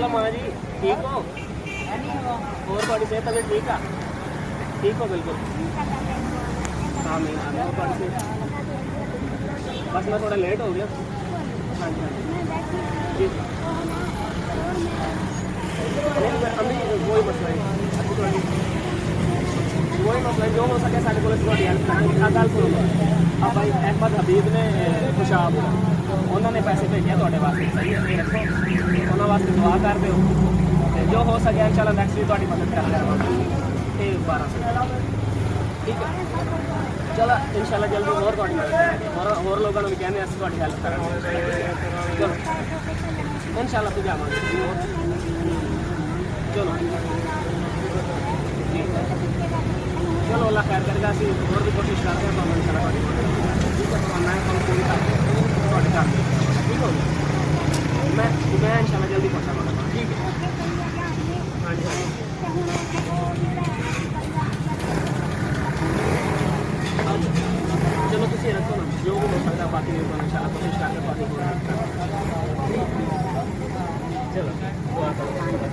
हाल मां जी? ठीक हो? और थोड़ी सेहत तबीयत ठीक है? ठीक हो बिल्कुल? आमीन आमीन। थोड़ी सेहत बस मैं थोड़ा लेट हो गया। हाँ जी हाँ जी जी। नहीं अभी कोई मसला नहीं, कोई मसला जो हो सके साढ़े को हेल्प करेंगे। गल सुनो अब भाई अहमद हबीब ने खुशाब उन्होंने पैसे भेजे थोड़े वास्ते, सही है, ये रखो उन्होंने वास्ते दुआ कर दो, जो हो सके इंशाल्लाह नैक्सट वीक थोड़ी मदद कर लेंगे। 1200 ठीक है, चलो इंशाल्लाह जल्दी और थोड़ी मदद करेंगे, और लोगों ने भी कहने अस थोड़ी हेल्प करेंगे। चलो इंशाल्लाह तो जावांगे। चलो जी चलो अल्लाह खैर करेगा। असी और भी कोशिश करते हैं तो इंशाल्लाह ठीक है, मैं पूरी करके ठीक हो गया। मैं इंशाल्लाह जल्दी पहुँचाऊँगा। ठीक है हाँ जी हाँ जी। चलो तुम रखो ना जो भी हो सकता बाकी इंशाल्लाह कोशिश करके चलो दुआ करो।